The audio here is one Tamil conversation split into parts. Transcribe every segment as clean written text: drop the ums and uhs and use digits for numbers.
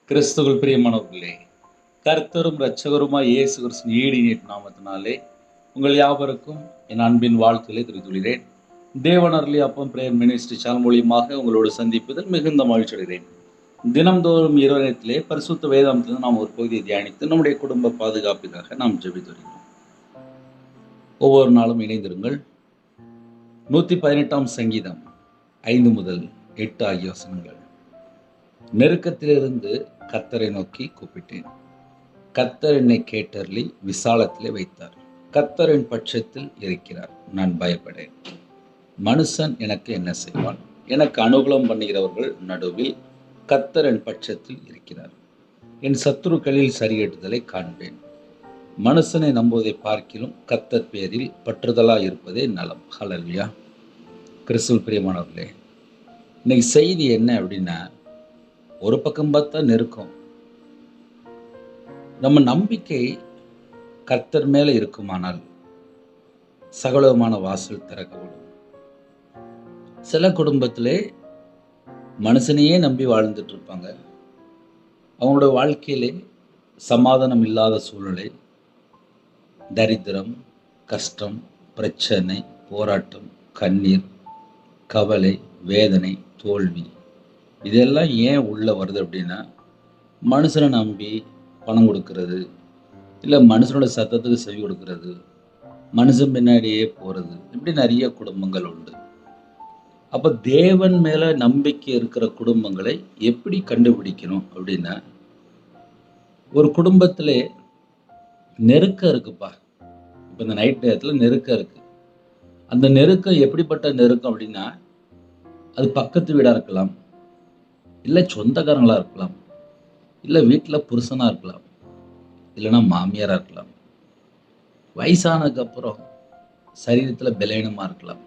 கிறிஸ்துவுக்குள் பிரியமானவர்களே, கர்த்தரும் இரட்சகருமாய் இயேசு கிறிஸ்துவின் ஈடினின் நாமத்தினாலே உங்கள் யாவருக்கும் என் அன்பின் வாழ்த்துக்களை தெரிவித்துள்ளேன். தேவன் அருளிய அப்பம் பிரேயர் மினிஸ்ட்ரி சேனல் மூலியமாக உங்களோடு சந்திப்பதில் மிகுந்த மகிழ்ச்சி அடைகிறேன். தினம்தோறும் இரவு நேரத்திலே பரிசுத்த வேதாந்தத்தில் நாம் ஒரு பகுதியை தியானித்து நம்முடைய குடும்ப பாதுகாப்பிற்காக நாம் ஜெபித்து வருகிறோம். ஒவ்வொரு நாளும் இணைந்திருங்கள். 118ஆம் சங்கீதம் 5 முதல் 8 ஆகிய வசனங்கள். நெருக்கத்திலிருந்து கர்த்தரை நோக்கி கூப்பிட்டேன். கர்த்தர் என்னை கேட்டருளி விசாலத்திலே வைத்தார். கர்த்தரின் பட்சத்தில் இருக்கிறார், நான் பயப்படேன். மனுஷன் எனக்கு என்ன செய்வான்? எனக்கு அனுகூலம் பண்ணுகிறவர்கள் நடுவில் கர்த்தர் என் பட்சத்தில் இருக்கிறார். என் சத்துருக்களில் சரியேற்றுதலை காண்பேன். மனுஷனை நம்புவதை பார்க்கிலும் கர்த்தர் பேரில் பற்றுதலாக இருப்பதே நலம். ஹல்லேலூயா. கிறிஸ்துவுக்குள் பிரியமானவர்களே, இன்னைக்கு செய்தி என்ன அப்படின்னா, ஒரு பக்கம் பார்த்தா நெருக்கம். நம்ம நம்பிக்கை கர்த்தர் மேல இருக்குமானால் சகலவிதமான வாசல் திறக்கப்படும். சில குடும்பத்திலே மனுஷனையே நம்பி வாழ்ந்துட்டு இருப்பாங்க. அவங்களோட வாழ்க்கையிலே சமாதானம் இல்லாத சூழ்நிலை, தரித்திரம், கஷ்டம், பிரச்சனை, போராட்டம், கண்ணீர், கவலை, வேதனை, தோல்வி, இதெல்லாம் ஏன் உள்ள வருது அப்படின்னா, மனுஷனை நம்பி பணம் கொடுக்கறது, இல்லை மனுஷனோட சத்தத்துக்கு செவி கொடுக்கறது, மனுஷன் பின்னாடியே போகிறது, இப்படி நிறைய குடும்பங்கள் உண்டு. அப்போ தேவன் மேலே நம்பிக்கை இருக்கிற குடும்பங்களை எப்படி கண்டுபிடிக்கணும் அப்படின்னா, ஒரு குடும்பத்திலே நெருக்கம் இருக்குப்பா. இப்போ இந்த நைட் நேரத்தில் நெருக்கம் இருக்கு. அந்த நெருக்கம் எப்படிப்பட்ட நெருக்கம் அப்படின்னா, அது பக்கத்து வீடாக இருக்கலாம், இல்லை சொந்தக்காரங்களாக இருக்கலாம், இல்லை வீட்டில் புருஷனாக இருக்கலாம், இல்லைன்னா மாமியாராக இருக்கலாம், வயசானதுக்கப்புறம் சரீரத்தில் பலவீனமாக இருக்கலாம்,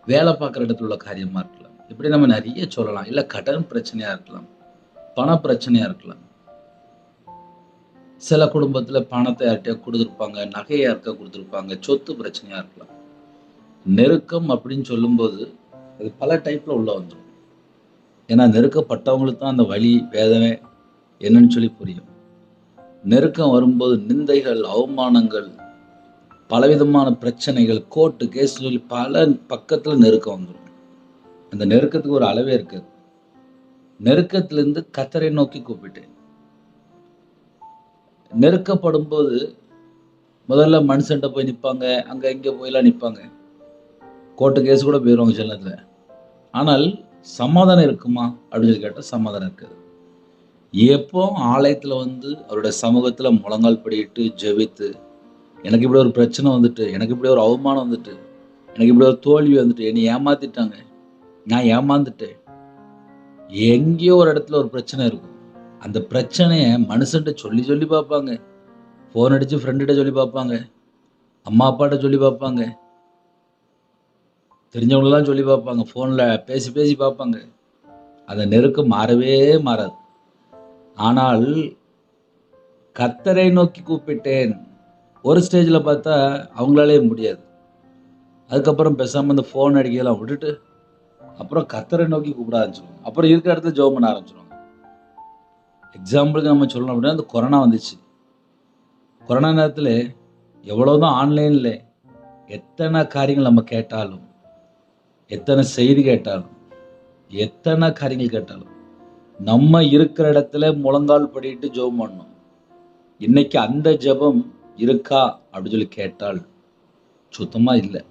வேலை பார்க்குற இடத்துல உள்ள காரியமாக இருக்கலாம், இப்படி நம்ம நிறைய சொல்லலாம். இல்லை கடன் பிரச்சனையாக இருக்கலாம், பண பிரச்சனையாக இருக்கலாம். சில குடும்பத்தில் பணத்தை யார்கிட்டயா கொடுத்துருப்பாங்க, நகையை யாருக்கா கொடுத்துருப்பாங்க, சொத்து பிரச்சனையாக இருக்கலாம். நெருக்கம் அப்படின்னு சொல்லும்போது அது பல டைப்பில் உள்ள வந்துடும். ஏன்னா நெருக்கப்பட்டவங்களுக்கு தான் அந்த வலி வேதனை என்னன்னு சொல்லி புரியும். நெருக்கம் வரும்போது நிந்தைகள், அவமானங்கள், பலவிதமான பிரச்சனைகள், கோர்ட்டு கேஸ் சொல்லி பல பக்கத்தில் நெருக்கம் வந்துடும். அந்த நெருக்கத்துக்கு ஒரு அளவே இருக்காது. நெருக்கத்திலிருந்து கர்த்தரை நோக்கி கூப்பிட்டேன். நெருக்கப்படும் போது முதல்ல மனுஷன்ட்ட போய் நிற்பாங்க, அங்கே இங்கே போயெல்லாம் நிற்பாங்க, கோர்ட்டு கேஸ் கூட போயிடுவாங்க சில நேரத்தில். ஆனால் சமாதானம் இருக்குமா அப்படின்னு சொல்லி கேட்டால் சமாதானம் இருக்காது. எப்போ ஆலயத்தில் வந்து அவருடைய சமூகத்தில் முழங்கால் படியிட்டு ஜெபித்து, எனக்கு இப்படி ஒரு பிரச்சனை வந்துட்டு, எனக்கு இப்படி ஒரு அவமானம் வந்துட்டு, எனக்கு இப்படி ஒரு தோல்வி வந்துட்டு, என்னை ஏமாத்திட்டாங்க, நான் ஏமாந்துட்டேன், எங்கேயோ ஒரு இடத்துல ஒரு பிரச்சனை இருக்கும். அந்த பிரச்சனையை மனுஷன்ட்ட சொல்லி சொல்லி பார்ப்பாங்க, ஃபோன் அடித்து ஃப்ரெண்டுகிட்ட சொல்லி பார்ப்பாங்க, அம்மா அப்பாட்ட சொல்லி பார்ப்பாங்க, தெரிஞ்சவங்களெல்லாம் சொல்லி பார்ப்பாங்க, ஃபோனில் பேசி பேசி பார்ப்பாங்க. அந்த நெருக்கம் மாறவே மாறாது. ஆனால் கர்த்தரை நோக்கி கூப்பிட்டேன் ஒரு ஸ்டேஜில் பார்த்தா அவங்களாலே முடியாது. அதுக்கப்புறம் பேசாமல் இந்த ஃபோன் அடிக்கலாம் விட்டுட்டு அப்புறம் கர்த்தரை நோக்கி கூப்பிட ஆரம்பிச்சிடுவாங்க. அப்புறம் இருக்கிற இடத்துல ஜெபம் பண்ண ஆரம்பிச்சிடுவாங்க. எக்ஸாம்பிளுக்கு நம்ம சொல்லணும் அப்படின்னா, இந்த கொரோனா வந்துச்சு. கொரோனா நேரத்தில் எவ்வளோதான் ஆன்லைனில் எத்தனை காரியங்கள் நம்ம கேட்டாலும், எத்தனை செய்தி கேட்டாலும், எத்தனை காரியங்கள் கேட்டாலும், நம்ம இருக்கிற இடத்துல முழங்கால் படிட்டு ஜெபம் பண்ணணும். இன்னைக்கு அந்த ஜெபம் இருக்கா அப்படின்னு சொல்லி கேட்டால் சுத்தமா இல்லை.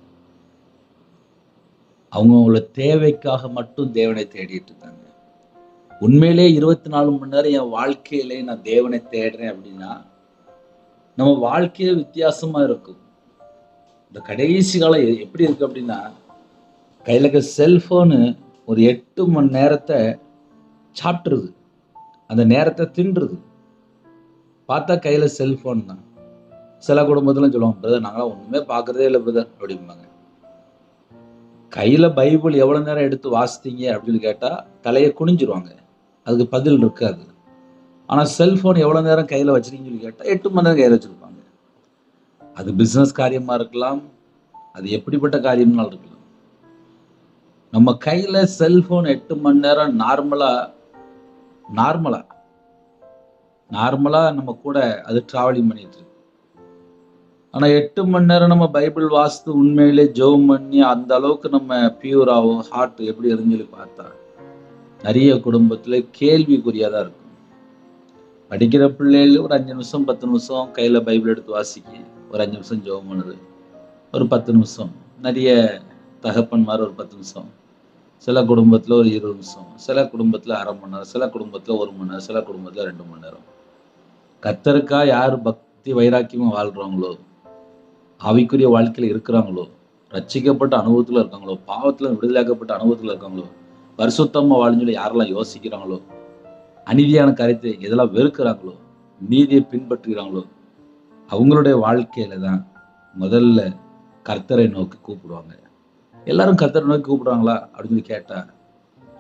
அவங்களோட தேவைக்காக மட்டும் தேவனை தேடிட்டு இருக்காங்க. உண்மையிலே 24 மணி நேரம் என் வாழ்க்கையிலே நான் தேவனை தேடுறேன் அப்படின்னா, நம்ம வாழ்க்கையே வித்தியாசமா இருக்கும். இந்த கடைசி காலம் எப்படி இருக்கு அப்படின்னா, கையில் இருக்க செல்ஃபோனு ஒரு 8 மணி நேரத்தை சாப்பிட்ருது, அந்த நேரத்தை தின்றுது. பார்த்தா கையில் செல்ஃபோன் தான். சில குடும்பத்தில் சொல்லுவாங்க, பிரதர் நாங்களாம் ஒன்றுமே பார்க்குறதே இல்லை பிரதர் அப்படிம்பாங்க. கையில் பைபிள் எவ்வளோ நேரம் எடுத்து வாசித்தீங்க அப்படின்னு கேட்டால் தலையை குனிஞ்சிருவாங்க, அதுக்கு பதில் இருக்காது. ஆனால் செல்ஃபோன் எவ்வளோ நேரம் கையில் வச்சுருக்கீங்கன்னு சொல்லி கேட்டால் 8 மணி நேரம் கையில் வச்சுருப்பாங்க. அது பிஸ்னஸ் காரியமாக இருக்கலாம், அது எப்படிப்பட்ட காரியம்னாலும் இருக்கலாம். நம்ம கையில் செல்ஃபோன் 8 மணி நேரம் நார்மலாக நார்மலா நம்ம கூட அது டிராவலிங் பண்ணிட்டு இருக்கு. ஆனா 8 மணி நேரம் நம்ம பைபிள் வாசித்து உண்மையிலே ஜெபம் பண்ணி அந்த அளவுக்கு நம்ம பியூராவும் ஹார்ட் எப்படி இருக்குன்னு சொல்லி பார்த்தா நிறைய குடும்பத்துல கேள்விக்குறியா தான் இருக்கும். படிக்கிற பிள்ளைகள் ஒரு 5 நிமிஷம் 10 நிமிஷம் கையில பைபிள் எடுத்து வாசிக்க, ஒரு 5 நிமிஷம் ஜெபம் பண்ணுது, ஒரு 10 நிமிஷம். நிறைய தகப்பன்மார் ஒரு 10 நிமிஷம், சில குடும்பத்துல ஒரு 20 நிமிஷம், சில குடும்பத்துல அரை மணி நேரம், சில குடும்பத்துல 1 மணி நேரம், சில குடும்பத்துல 2 மணி நேரம். கர்த்தருக்கா யார் பக்தி வைராக்கியமா வாழ்றாங்களோ, ஆவிக்குரிய வாழ்க்கையில இருக்கிறாங்களோ, ரட்சிக்கப்பட்ட அனுபவத்துல இருக்காங்களோ, பாவத்துல விடுதலையாக்கப்பட்ட அனுபவத்துல இருக்காங்களோ, பரிசுத்தமா வாழுன்னு சொல்லி யாரெல்லாம் யோசிக்கிறாங்களோ, அநீதியான காரியத்தை எதெல்லாம் வெறுக்கிறாங்களோ, நீதியை பின்பற்றுகிறாங்களோ, அவங்களுடைய வாழ்க்கையில தான் முதல்ல கர்த்தரை நோக்கி கூப்பிடுவாங்க. எல்லாரும் கர்த்தரை நோக்கி கூப்பிடுவாங்களா அப்படின்னு சொல்லி கேட்டா,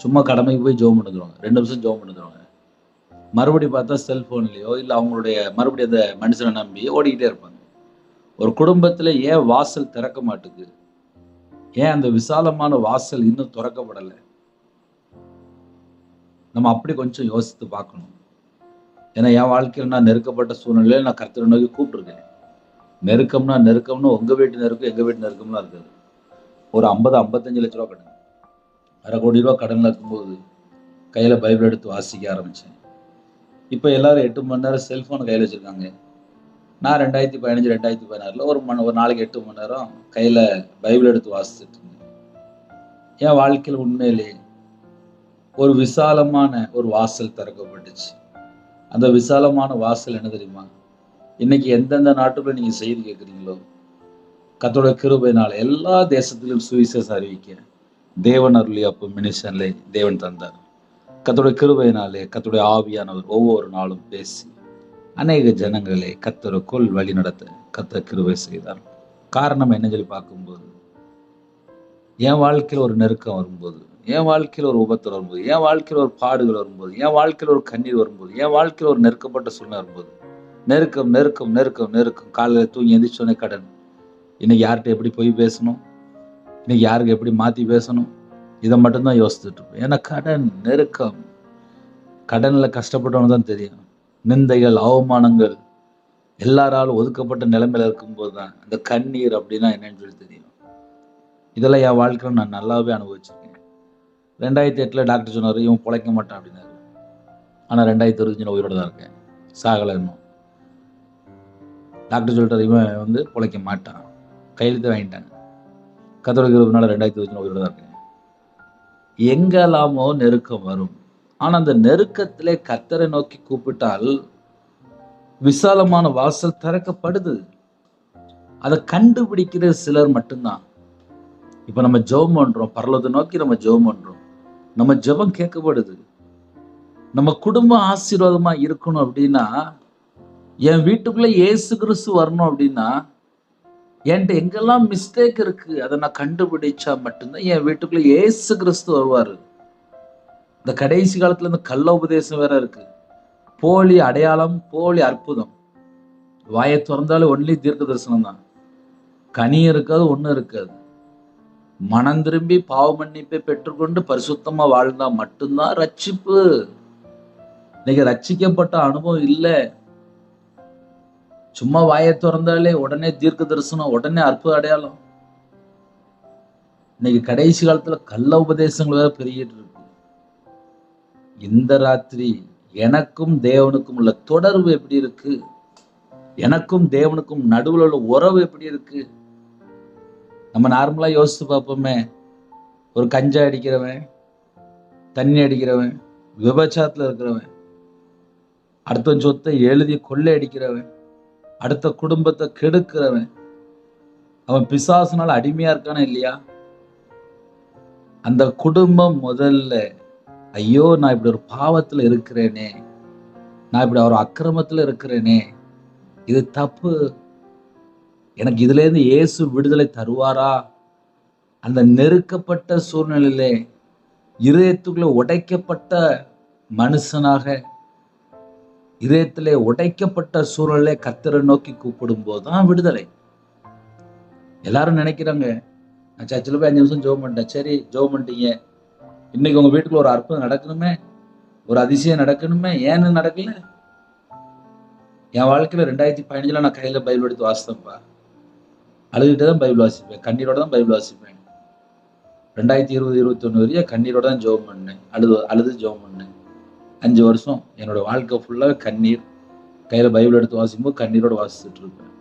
சும்மா கடமைக்கு போய் ஜெபம் பண்ணிடுவாங்க, 2 நிமிஷம் ஜெபம் பண்ணிடுவாங்க. மறுபடியும் பார்த்தா செல்போன்லயோ இல்லை அவங்களுடைய மறுபடியும் அந்த மனுஷனை நம்பி ஓடிக்கிட்டே இருப்பாங்க. ஒரு குடும்பத்துல ஏன் வாசல் திறக்க மாட்டுது? ஏன் அந்த விசாலமான வாசல் இன்னும் திறக்கப்படலை? நம்ம அப்படி கொஞ்சம் யோசித்து பார்க்கணும். ஏன்னா என் வாழ்க்கையில் நான் நெருக்கப்பட்ட சூழ்நிலையில நான் கர்த்தரை நோக்கி கூப்பிட்டுருக்கேன். நெருக்கம்னு உங்க வீட்டு நெருக்கம் எங்க வீட்டு நெருக்கம்லாம் இருக்காது. ஒரு 50-55 லட்ச ரூபா கடன், அரை கோடி ரூபா கடன்ல இருக்கும்போது கையில பைபிள் எடுத்து வாசிக்க ஆரம்பிச்சேன். இப்போ எல்லாரும் 8 மணி நேரம் செல்போன் கையில் வச்சிருக்காங்க. நான் 2015 2016 ஒரு நாளைக்கு 8 மணி நேரம் கையில பைபிள் எடுத்து வாசிச்சுட்டு இருந்தேன். என் வாழ்க்கையில் உண்மையிலே ஒரு விசாலமான ஒரு வாசல் திறக்கப்பட்டுச்சு. அந்த விசாலமான வாசல் என்ன தெரியுமா? இன்னைக்கு எந்தெந்த நாட்டுக்குள்ள நீங்க செய்தி கேட்குறீங்களோ, கர்த்தருடைய கிருபையினால எல்லா தேசத்திலும் சுவிசேஷம் அறிவிக்க தேவன் அருளி அப்போ மினிஷன்ல தேவன் தந்தார். கர்த்தருடைய கிருபையினாலே கர்த்தருடைய ஆவியானவர் ஒவ்வொரு நாளும் பேசி அநேக ஜனங்களை கர்த்தருக்குள் வழி நடத்த கர்த்தர் கிருபை செய்தார். காரணம் என்ன சொல்லி பார்க்கும்போது, என் வாழ்க்கையில் ஒரு நெருக்கம் வரும்போது, என் வாழ்க்கையில் ஒரு உபத்திரம் வரும்போது, என் வாழ்க்கையில் ஒரு பாடுகள் வரும்போது, என் வாழ்க்கையில் ஒரு கண்ணீர் வரும்போது, என் வாழ்க்கையில் ஒரு நெருக்கப்பட்ட சூழ்நிலை வரும்போது, நெருக்கம் நெருக்கம் நெருக்கம் நெருக்கம். காலையில் தூங்கி எந்திரிச்சோன்னே கடன், இன்னைக்கு யார்கிட்ட எப்படி போய் பேசணும், இன்னைக்கு யாருக்கு எப்படி மாற்றி பேசணும், இதை மட்டும்தான் யோசிச்சுட்டு இருப்பேன். ஏன்னா கடன், நெருக்கம், கடனில் கஷ்டப்பட்டவனு தான் தெரியும். நிந்தைகள், அவமானங்கள், எல்லாராலும் ஒதுக்கப்பட்ட நிலைமையில இருக்கும்போது தான் அந்த கண்ணீர் அப்படின்னா என்னன்னு சொல்லி தெரியும். இதெல்லாம் என் வாழ்க்கையில் நான் நல்லாவே அனுபவிச்சிருக்கேன். 2008 டாக்டர் சொன்னார், இவன் பிழைக்க மாட்டான் அப்படின்னாரு. ஆனால் 2025 உயிரோட தான் இருக்கேன், சாகலை இன்னும். டாக்டர் சொல்லிட்டார், இவன் பிழைக்க மாட்டான், கையெழுத்து வாங்கிட்டாங்க. கர்த்தருடைய கிருபையினால 2025 உயிரோட தான் இருக்கேன். எங்கெல்லாமோ நெருக்கம் வரும். ஆனா அந்த நெருக்கத்திலே கர்த்தரை நோக்கி கூப்பிட்டால் விசாலமான வாசல் திறக்கப்படுது. அதை கண்டுபிடிக்கிற சிலர் மட்டும்தான். இப்ப நம்ம ஜெபம் பண்றோம், பரலோகத்தை நோக்கி நம்ம ஜெபம் பண்றோம், நம்ம ஜெபம் கேட்கப்படுது. நம்ம குடும்பம் ஆசீர்வாதமா இருக்கணும் அப்படின்னா, என் வீட்டுக்குள்ள இயேசு கிறிஸ்து வரணும் அப்படின்னா, என்கிட்ட எங்கெல்லாம் மிஸ்டேக் இருக்கு அதை நான் கண்டுபிடிச்சா மட்டும்தான் என் வீட்டுக்குள்ள இயேசு கிறிஸ்து வருவாரு. இந்த கடைசி காலத்துல இந்த கள்ள உபதேசம் வேற இருக்கு, போலி அடையாளம், போலி அற்புதம். வாயை திறந்தாலே ஒன்லி தீர்க்க தரிசனம் தான், கனி இருக்காது, ஒண்ணு இருக்காது. மனம் திரும்பி பாவ மன்னிப்பை பெற்றுக்கொண்டு பரிசுத்தமா வாழ்ந்தா மட்டும்தான் ரட்சிப்பு. இன்னைக்கு ரட்சிக்கப்பட்ட அனுபவம் இல்லை. சும்மா வாயை திறந்தாலே உடனே தீர்க்க தரிசனம், உடனே அற்புத அடையாளம். இன்னைக்கு கடைசி காலத்துல கள்ள உபதேசங்கள் வேற பெருகிட்டு இருக்கு. இந்த ராத்திரி எனக்கும் தேவனுக்கும் உள்ள தொடர்பு எப்படி இருக்கு? எனக்கும் தேவனுக்கும் நடுவில் உள்ள உறவு எப்படி இருக்கு? நம்ம நார்மலா யோசித்து பார்ப்போமே, ஒரு கஞ்சா அடிக்கிறவன், தண்ணி அடிக்கிறவன், விபச்சாரத்துல இருக்கிறவன், அடுத்த சொத்தை எழுதி கொள்ளை அடிக்கிறவன், அடுத்த குடும்பத்தை கெடுக்கிறவன், அவன் பிசாசுனால அடிமையா இருக்கானா இல்லையா? அந்த குடும்பம் முதல்ல, ஐயோ நான் இப்படி ஒரு பாவத்துல இருக்கிறேனே, நான் இப்படி ஒரு அக்கிரமத்துல இருக்கிறேனே, இது தப்பு, எனக்கு இதுல இருந்து இயேசு விடுதலை தருவாரா? அந்த நெருக்கப்பட்ட சூழ்நிலையிலே இதயத்துக்குள்ள உடைக்கப்பட்ட மனுஷனாக, இதயத்திலே உடைக்கப்பட்ட சூழலை கர்த்தரை நோக்கி கூப்பிடும் போதுதான் விடுதலை. எல்லாரும் நினைக்கிறாங்க, நான் சர்ச்சில் போய் 5 நிமிஷம் ஜெபம் பண்ணிட்டேன். சரி, ஜெபம் பண்ணிட்டீங்க, இன்னைக்கு உங்க வீட்டுக்குள்ள ஒரு அற்புதம் நடக்கணுமே, ஒரு அதிசயம் நடக்கணுமே, ஏன்னு நடக்கல? என் வாழ்க்கையில 2015 நான் கையில பைபிள் எடுத்து வாசித்தேன்ப்பா. அழுதுகிட்டே தான் பைபிள் வாசிப்பேன். கண்ணீரோட தான் பைபிள் வாசிப்பேன். 2020, 21 வரையும் கண்ணீரோட தான் ஜெபம் பண்ணேன். அழுது ஜெபம் பண்ணேன். 5 வருஷம் என்னோட வாழ்க்கை ஃபுல்லா கண்ணீர். கையில பைபிள் எடுத்து வாசிக்கும்போது கண்ணீரோட வாசிச்சுட்டு இருப்பேன்.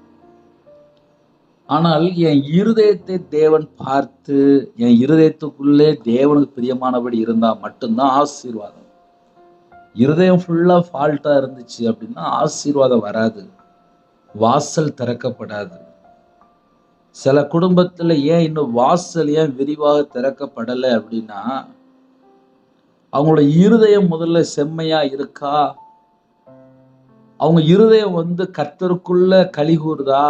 ஆனால் என் இருதயத்தை தேவன் பார்த்து, என் இருதயத்துக்குள்ளே தேவனுக்கு பிரியமானபடி இருந்தா மட்டும்தான் ஆசீர்வாதம். இருதயம் ஃபுல்லா ஃபால்ட்டா இருந்துச்சு அப்படின்னா ஆசீர்வாதம் வராது. வாசல் திறக்கப்படாது. சில குடும்பத்துல ஏன் இன்னும் வாசல் ஏன் விரிவாக திறக்கப்படலை அப்படின்னா, அவங்களோட இருதயம் முதல்ல செம்மையா இருக்கா? அவங்க இருதயம் கர்த்தருக்குள்ள களி கூறுதா?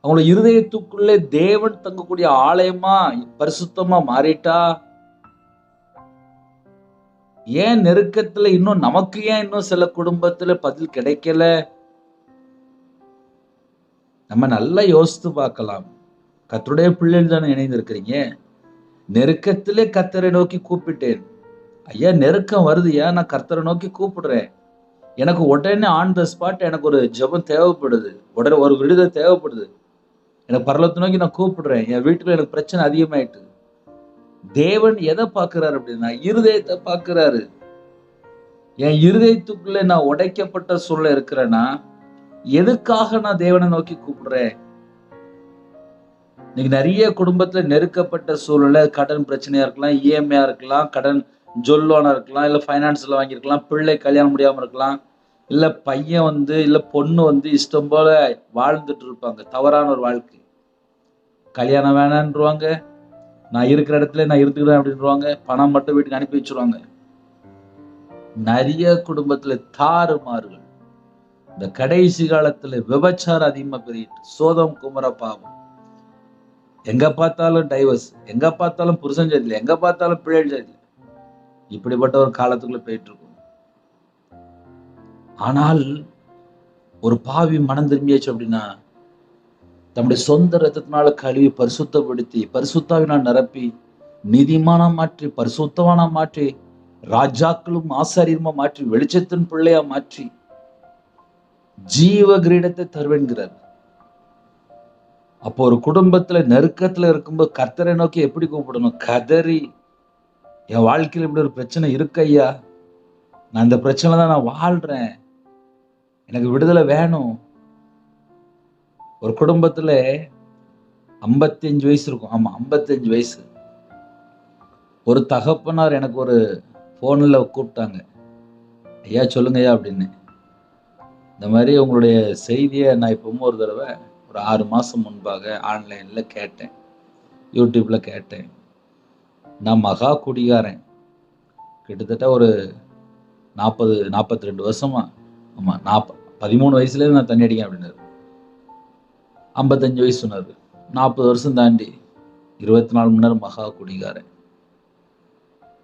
அவங்களோட இருதயத்துக்குள்ளே தேவன் தங்கக்கூடிய ஆலயமா பரிசுத்தமா மாறிட்டா? ஏன் நெருக்கத்துல இன்னும் நமக்கு ஏன் இன்னும் சில குடும்பத்துல பதில் கிடைக்கல? நம்ம நல்லா யோசித்து பார்க்கலாம். கர்த்தருடைய பிள்ளைகள் தானே இணைந்திருக்கிறீங்க. நெருக்கத்திலே கர்த்தரை நோக்கி கூப்பிட்டேன். ஐயா நெருக்கம் வருதுயா, நான் கர்த்தரை நோக்கி கூப்பிடுறேன். எனக்கு உடனே ஆன் த ஸ்பாட் எனக்கு ஒரு ஜெபம் தேவைப்படுது. உடனே ஒரு விடுதலை தேவைப்படுது. எனக்கு பரலோகத்தை நோக்கி நான் கூப்பிடுறேன். என் வீட்டுல எனக்கு பிரச்சனை அதிகமாயிட்டு. தேவன் எதை பார்க்கிறாரு அப்படின்னா, இருதயத்தை பார்க்கிறாரு. என் இருதயத்துக்குள்ள நான் உடைக்கப்பட்ட சூழல இருக்கிறேன்னா, எதுக்காக நான் தேவனை நோக்கி கூப்பிடுறேன்? இன்னைக்கு நிறைய குடும்பத்துல நெருக்கப்பட்ட சூழல, கடன் பிரச்சனையா இருக்கலாம், இஎம்ஐயா இருக்கலாம், கடன் ஜொல்லோனா இருக்கலாம், இல்ல பைனான்ஸ்ல வாங்கியிருக்கலாம், பிள்ளை கல்யாணம் முடியாம இருக்கலாம், இல்ல பையன் இல்ல பொண்ணு இஷ்டம் போல வாழ்ந்துட்டு இருப்பாங்க. தவறான ஒரு வாழ்க்கை. கல்யாணம் வேணான்றுவாங்க. நான் இருக்கிற இடத்துல நான் இருந்துக்கிறேன் அப்படின்றாங்க. பணம் மட்டும் வீட்டுக்கு அனுப்பி வச்சிருவாங்க. நிறைய குடும்பத்துல தாறுமாறுகள். இந்த கடைசி காலத்துல விபச்சாரம் அதிகமா பெருகிட்டு, சோதம் குமர பாவம். எங்க பார்த்தாலும் டைவர்ஸ், எங்க பார்த்தாலும் புருஷன் சரியில்லை, எங்க பார்த்தாலும் பிள்ளைகள் சரியில்லை. இப்படிப்பட்ட ஒரு காலத்துக்குள்ள போயிட்டு இருக்கும். ஆனால் ஒரு பாவி மனம் திரும்பியாச்சு அப்படின்னா, தம்முடைய சொந்த ரத்தத்தினால கழுவி பரிசுத்தப்படுத்தி, பரிசுத்தாவினால் நிரப்பி, நீதிமானா மாற்றி, பரிசுத்தவானா மாற்றி, ராஜாக்களும் ஆசாரியமா மாற்றி, வெளிச்சத்தின் பிள்ளையா மாற்றி, ஜீவ கிரீடத்தை தருவேன்கிறார். அப்போ ஒரு குடும்பத்துல நெருக்கத்துல இருக்கும்போது கர்த்தரை நோக்கி எப்படி கூப்பிடணும்? கதறி, என் வாழ்க்கையில இப்படி ஒரு பிரச்சனை இருக்கு ஐயா, நான் இந்த பிரச்சனை தான் நான் வாழ்றேன், எனக்கு விடுதலை வேணும். ஒரு குடும்பத்துல 55 வயசு இருக்கும். ஆமா 55 வயசு. ஒரு தகப்பனார் எனக்கு ஒரு போன்ல கூப்பிட்டாங்க. ஐயா சொல்லுங்க ஐயா அப்படின்னு. இந்த மாதிரி உங்களுடைய செய்தியை நான் இப்பவும் ஒரு தடவை ஒரு 6 மாசம் முன்பாக ஆன்லைன்ல கேட்டேன், யூடியூப்ல கேட்டேன். நான் மகா குடிகாரன். கிட்டத்தட்ட ஒரு 42 வருஷமா, ஆமா 13 வயசுல நான் தண்ணி அடிக்கேன் அப்படின்னாரு. 55 வயசு சொன்னாரு. 40 வருஷம் தாண்டி 24 மணி நேரம் மகா குடிகாரன்.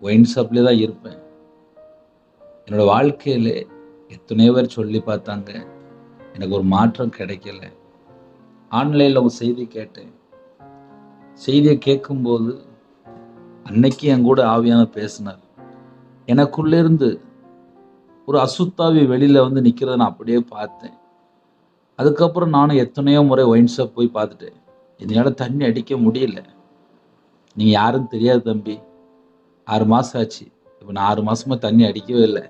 ஒயின் ஷாப்லேயே தான் இருப்பேன். என்னோட வாழ்க்கையில எத்தனையோ பேர் சொல்லி பார்த்தாங்க, எனக்கு ஒரு மாற்றம் கிடைக்கல. ஆன்லைன்ல ஒரு செய்தி கேட்டேன். செய்தியை கேட்கும்போது அன்னைக்கு என் கூட ஆவியான பேசினார். எனக்குள்ள இருந்து ஒரு அசுத்தாவி வெளியில நிக்கிறத நான் அப்படியே பார்த்தேன். அதுக்கப்புறம் நானும் எத்தனையோ முறை ஒயின் ஷாப் போய் பார்த்துட்டேன். என்னால தண்ணி அடிக்க முடியல. நீங்க யாரும் தெரியாது தம்பி, 6 மாசம் ஆச்சு. இப்போ நான் 6 மாசமா தண்ணி அடிக்கவே இல்லை,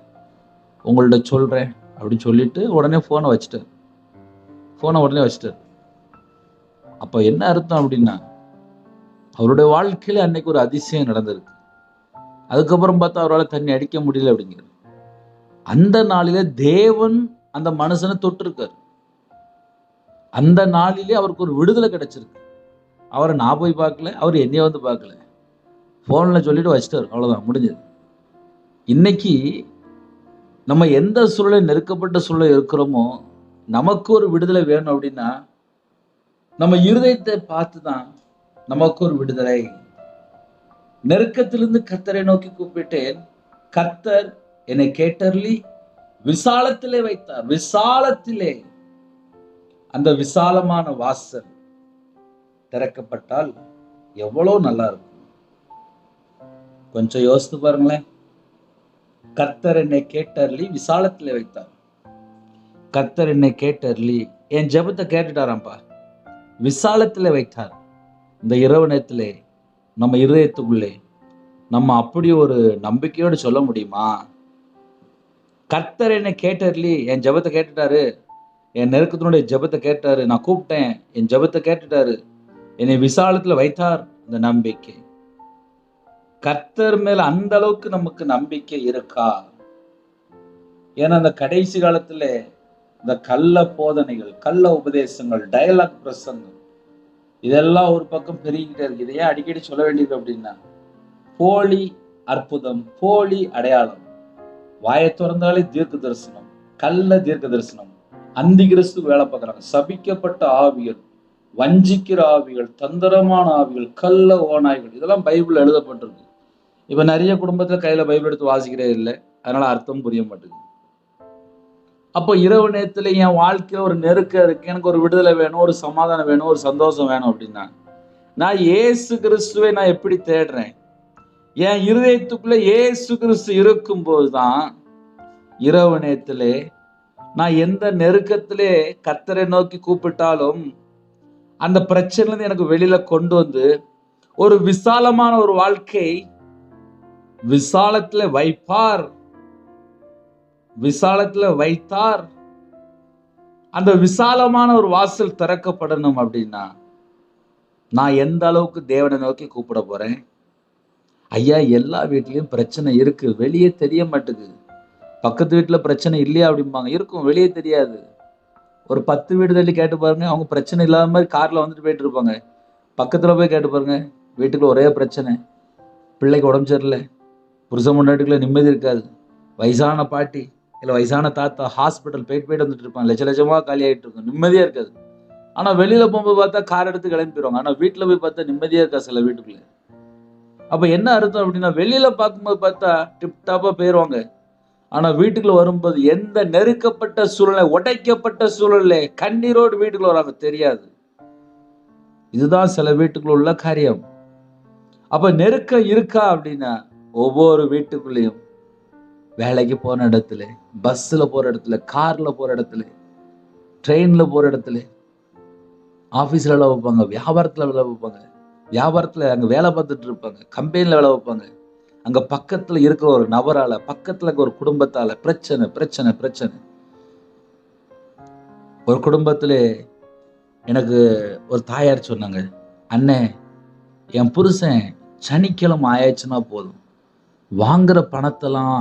உங்கள்ட்ட சொல்றேன் அப்படின்னு சொல்லிட்டு உடனே போனை வச்சுட்டார். உடனே வச்சுட்டார். அப்ப என்ன அர்த்தம் அப்படின்னா, அவருடைய வாழ்க்கையில அன்னைக்கு ஒரு அதிசயம் நடந்திருக்கு. அதுக்கப்புறம் பார்த்தா அவரால் தண்ணி அடிக்க முடியல அப்படிங்கிறது. அந்த நாளிலே தேவன் அந்த மனுஷனை தொட்டிருக்காரு. அந்த நாளிலே அவருக்கு ஒரு விடுதலை கிடைச்சிருக்கு. அவரை நான் போய் பார்க்கல, அவர் என்னைய பார்க்கல, போன்ல சொல்லிட்டு வச்சுட்டாரு. அவ்வளவுதான், முடிஞ்சது. இன்னைக்கு நம்ம எந்த சூழலை, நெருக்கப்பட்ட சூழலை இருக்கிறோமோ, நமக்கு ஒரு விடுதலை வேணும் அப்படின்னா நம்ம இருதயத்தை பார்த்துதான் நமக்கு ஒரு விடுதலை. நெருக்கத்திலிருந்து கர்த்தரை நோக்கி கூப்பிட்டேன், கர்த்தர் என்னை கேட்டருளி விசாலத்திலே வைத்தார். விசாலத்திலே, அந்த விசாலமான வாசல் திறக்கப்பட்டால் எவ்வளவு நல்லா இருக்கும். கொஞ்சம் யோசித்து பாருங்களேன். கர்த்தர் என்னை கேட்டருளி விசாலத்திலே வைத்தார். கர்த்தர் என்னை கேட்டருளி என் ஜெபத்தை கேட்டுட்டாராம்ப்பா. விசாலத்துல வைத்தார். இந்த இரவு நேரத்திலே நம்ம இருதயத்துக்குள்ளே நம்ம அப்படி ஒரு நம்பிக்கையோடு சொல்ல முடியுமா? கர்த்தர் என்னை கேட்டருளி என் ஜெபத்தை கேட்டுட்டாரு. என் நெருக்கத்தினுடைய ஜெபத்தை கேட்டாரு. நான் கூப்பிட்டேன், என் ஜெபத்தை கேட்டுட்டாரு. என்னை விசாலத்துல வைத்தார். இந்த நம்பிக்கை கர்த்தர் மேல அந்த அளவுக்கு நமக்கு நம்பிக்கை இருக்கா? ஏன்னா அந்த கடைசி காலத்துல இந்த கள்ள போதனைகள், கள்ள உபதேசங்கள், டயலாக் பிரசங்கம் இதெல்லாம் ஒரு பக்கம் பெருகிக்கிட்டே இருக்கு. இதையே அடிக்கடி சொல்ல வேண்டியது அப்படின்னா, போலி அற்புதம், போலி அடையாளம், வாயை திறந்தாலே தீர்க்க தரிசனம், கள்ள தீர்க்க தரிசனம், அந்தி கிறிஸ்து வேலை பார்க்குறாங்க. சபிக்கப்பட்ட ஆவிகள், வஞ்சிக்கிற ஆவிகள், தந்திரமான ஆவிகள், கள்ள ஓநாய்கள், இதெல்லாம் பைபிள் எழுதப்பட்டிருக்கு. இப்ப நிறைய குடும்பத்துல கையில பைபிள் எடுத்து வாசிக்கிறே இல்லை, அதனால அர்த்தம் புரிய மாட்டேங்குது. அப்போ இரவு நேரத்துல என் வாழ்க்கையில ஒரு நெருக்கம் இருக்கு, எனக்கு ஒரு விடுதலை வேணும், ஒரு சமாதானம் வேணும், ஒரு சந்தோஷம் வேணும் அப்படின்னா நான் இயேசு கிறிஸ்துவை நான் எப்படி தேடுறேன்? என் இருதயத்துக்குள்ள இயேசு கிறிஸ்து இருக்கும் போதுதான் இரவு நேரத்திலே நான் எந்த நெருக்கத்திலே கர்த்தரை நோக்கி கூப்பிட்டாலும் அந்த பிரச்சனை எனக்கு வெளியில கொண்டு வந்து ஒரு விசாலமான ஒரு வாழ்க்கை விசாலத்துல வைப்பார். விசாலத்துல வைத்தார். அந்த விசாலமான ஒரு வாசல் திறக்கப்படணும் அப்படின்னா நான் எந்த அளவுக்கு தேவனை நோக்கி கூப்பிட போறேன்? ஐயா, எல்லா வீட்லயும் பிரச்சனை இருக்கு, வெளியே தெரிய மாட்டேங்குது. பக்கத்து வீட்டுல பிரச்சனை இல்லையா அப்படிம்பாங்க, இருக்கும், வெளியே தெரியாது. ஒரு 10 வீடு தள்ளி கேட்டு பாருங்க, அவங்க பிரச்சனை இல்லாத மாதிரி கார்ல வந்துட்டு போயிட்டு இருப்பாங்க. பக்கத்துல போய் கேட்டு பாருங்க, வீட்டுக்குள்ள ஒரே பிரச்சனை, பிள்ளைக்கு உடம்பு சரியில்லை, புருஷன் முன்னாடிக்குள்ள நிம்மதி இருக்காது, வயசான பாட்டி இல்லை வயசான தாத்தா ஹாஸ்பிட்டல் போயிட்டு வந்துட்டு இருப்பாங்க, லட்ச லட்சமா காலி ஆகிட்டு இருக்கும், நிம்மதியா இருக்காது. ஆனா வெளியில போகும்போது பார்த்தா கார் எடுத்து கிளம்பிடுவாங்க. ஆனா வீட்டுல போய் பார்த்தா நிம்மதியா இருக்கா சில வீட்டுக்குள்ள. அப்ப என்ன அர்த்தம் அப்படின்னா, வெளியில பார்க்கும்போது பார்த்தா டிப்டாப்பா போயிருவாங்க, ஆனா வீட்டுக்குள்ள வரும்போது எந்த நெருக்கப்பட்ட சூழ்நிலை, உடைக்கப்பட்ட சூழ்நிலை, கண்ணீரோடு வீட்டுக்குள்ள வராங்க, தெரியாது. இதுதான் சில வீட்டுக்குள்ள உள்ள காரியம். அப்ப நெருக்கம் இருக்கா அப்படின்னா ஒவ்வொரு வீட்டுக்குள்ளேயும், வேலைக்கு போன இடத்துல, பஸ்ல போற இடத்துல, கார்ல போற இடத்துல, ட்ரெயின்ல போற இடத்துல, ஆபீஸ்ல வேலை வைப்பாங்க, வியாபாரத்துல வேலை வைப்பாங்க, வியாபாரத்துல அங்க வேலை பார்த்துட்டு இருப்பாங்க, கம்பெனில வேலை வைப்பாங்க, அங்க பக்கத்துல இருக்கிற ஒரு நபரால, பக்கத்துல ஒரு குடும்பத்தால பிரச்சனை பிரச்சனை பிரச்சனை. ஒரு குடும்பத்துல எனக்கு ஒரு தாயார் சொன்னாங்க, அண்ணே, என் புருஷன் சனிக்கிழமை ஆயிடுச்சுன்னா போதும், வாங்குற பணத்தெல்லாம்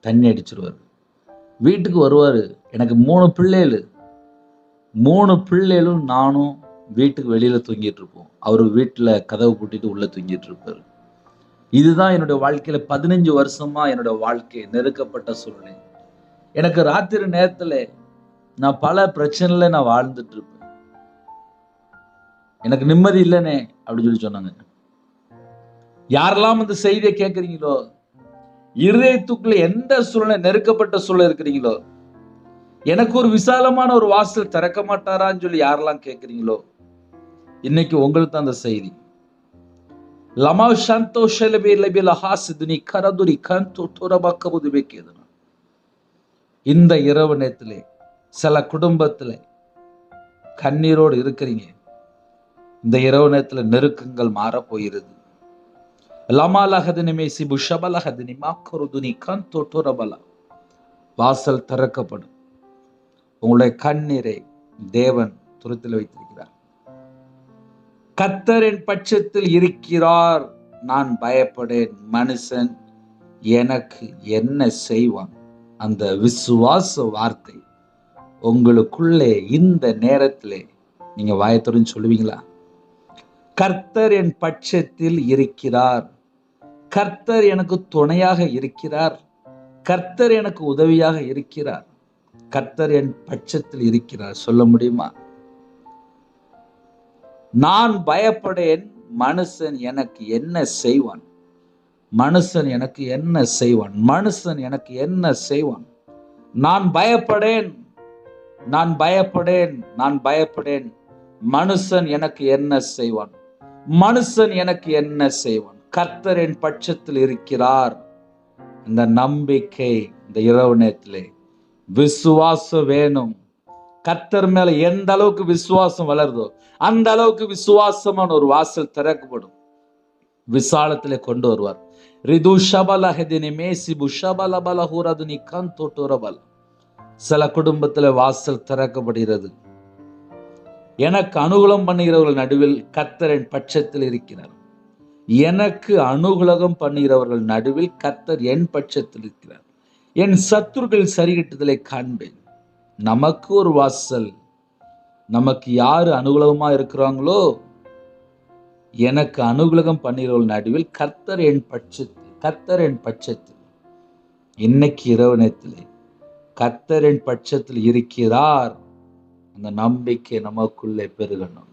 தண்ணி அடிச்சிருவாரு, வீட்டுக்கு வருவாரு. எனக்கு 3 பிள்ளைகள், 3 பிள்ளைகளும் நானும் வீட்டுக்கு வெளியில தூங்கிட்டு இருப்போம், அவரு வீட்டுல கதவு பூட்டிட்டு உள்ள தூங்கிட்டு இருப்பாரு. இதுதான் என்னுடைய வாழ்க்கையில 15 வருஷமா என்னுடைய வாழ்க்கை நெருக்கப்பட்ட சூழ்நிலை. எனக்கு ராத்திரி நேரத்துல நான் பல பிரச்சனைல நான் வாழ்ந்துட்டு இருப்பேன், எனக்கு நிம்மதி இல்லைனே அப்படின்னு சொன்னாங்க. யாரெல்லாம் இந்த செய்தியை கேட்கறீங்களோ, இருதயத்துக்குள்ள எந்த சூழ்நிலை, நெருக்கப்பட்ட சூழ்நிலை இருக்கிறீங்களோ, எனக்கு ஒரு விசாலமான ஒரு வாசல் திறக்க மாட்டாரான்னு சொல்லி யாரெல்லாம் கேட்கறீங்களோ, இன்னைக்கு உங்களுக்கு தான் அந்த செய்தி. இந்த இரவு நேரத்திலே சில குடும்பத்துல கண்ணீரோடு இருக்கிறீங்க. இந்த இரவு நேரத்துல நெருக்கங்கள் மாற போயிருது. வாசல் திறக்கப்படும். உங்களுடைய கண்ணீரை தேவன் துருத்தில் வைத்திருக்கிறார். கர்த்தர் என் பட்சத்தில் இருக்கிறார், நான் பயப்படேன், மனுஷன் எனக்கு என்ன செய்வான்? அந்த விசுவாச வார்த்தை உங்களுக்குள்ளே இந்த நேரத்திலே நீங்க வாயத்துடன் சொல்லுவீங்களா? கர்த்தர் என் பட்சத்தில் இருக்கிறார், கர்த்தர் எனக்கு துணையாக இருக்கிறார், கர்த்தர் எனக்கு உதவியாக இருக்கிறார், கர்த்தர் என் பட்சத்தில் இருக்கிறார். சொல்ல முடியுமா? நான் பயப்படேன், மனுஷன் எனக்கு என்ன செய்வான்? மனுஷன் எனக்கு என்ன செய்வான்? மனுஷன் எனக்கு என்ன செய்வான்? நான் பயப்படேன், நான் பயப்படேன், நான் பயப்படேன், மனுஷன் எனக்கு என்ன செய்வான்? மனுஷன் எனக்கு என்ன செய்வான்? கர்த்தர் என் பட்சத்தில் இருக்கிறார். இந்த நம்பிக்கை இந்த இரவு நேரத்திலே விசுவாசம் வேணும். கர்த்தர் மேல எந்த அளவுக்கு விசுவாசம் வளருதோ அந்த அளவுக்கு விசுவாசமான ஒரு வாசல் திறக்கப்படும். விசாலத்திலே கொண்டு வருவார். ரிது ஷபலஹதினி மேசிபு ஷபலபலஹுரதுனி கந்தோட்டுரபல். சில குடும்பத்துல வாசல் திறக்கப்படுகிறது. எனக்கு அனுகூலம் பண்ணுகிறவர்கள் நடுவில் கர்த்தர் என் பட்சத்தில் இருக்கிறார். எனக்கு அனுகூலம் பண்ணுகிறவர்கள் நடுவில் கர்த்தர் என் பட்சத்தில் இருக்கிறார். என் சத்துருக்கள் சரிகட்டுதலை காண்பேன். நமக்கு ஒரு வாசல். நமக்கு யாரு அனுகூலமா இருக்கிறாங்களோ, எனக்கு அனுகூலம் பண்ணுகிறவர்கள் நடுவில் கர்த்தர் என் பட்சத்தில், கர்த்தர் என் பட்சத்தில். இன்னைக்கு இரவு நேரத்திலே கர்த்தர் என் பட்சத்தில் இருக்கிறார். அந்த நம்பிக்கை நமக்குள்ளே பெருகணும்.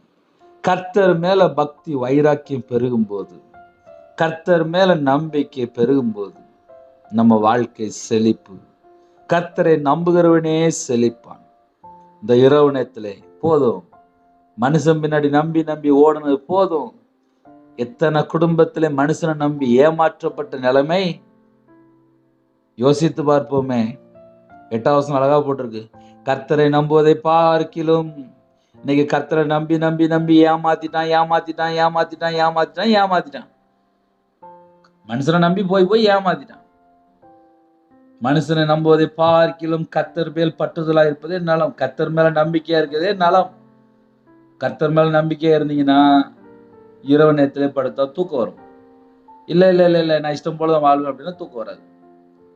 கர்த்தர் மேல பக்தி வைராக்கியம் பெருகும் போது, கர்த்தர் மேல நம்பிக்கை பெருகும் போது நம்ம வாழ்க்கை செழிப்பு. கர்த்தரை நம்புகிறவனே செழிப்பான். இந்த இரவு நேரத்திலே போதும், மனுஷன் பின்னாடி நம்பி நம்பி ஓடுனது போதும். எத்தனை குடும்பத்திலே மனுஷனை நம்பி ஏமாற்றப்பட்ட நிலைமை யோசித்து பார்ப்போமே. 8வது அழகா போட்டிருக்கு, கர்த்தரை நம்புவதை பார்க்கிலும். இன்னைக்கு கர்த்தரை நம்பி நம்பி நம்பி ஏமாத்திட்டான் ஏமாத்திட்டான் ஏமாத்திட்டான் ஏமாத்திட்டான் ஏமாத்திட்டான். மனுஷனை நம்பி போய் போய் ஏமாத்திட்டான். மனுஷனை நம்புவதை பார்க்கிலும் கர்த்தர் மேல் பற்றுதலா இருப்பதே நலம். கர்த்தர் மேல நம்பிக்கையா இருக்கிறதே நலம். கர்த்தர் மேல நம்பிக்கையா இருந்தீங்கன்னா இரவு நேரத்திலே படுத்தா தூக்கம் வரும். இல்ல இல்ல இல்ல இல்ல நான் இஷ்டம் போலதான் வாழ்வேன் அப்படின்னா தூக்கம் வராது.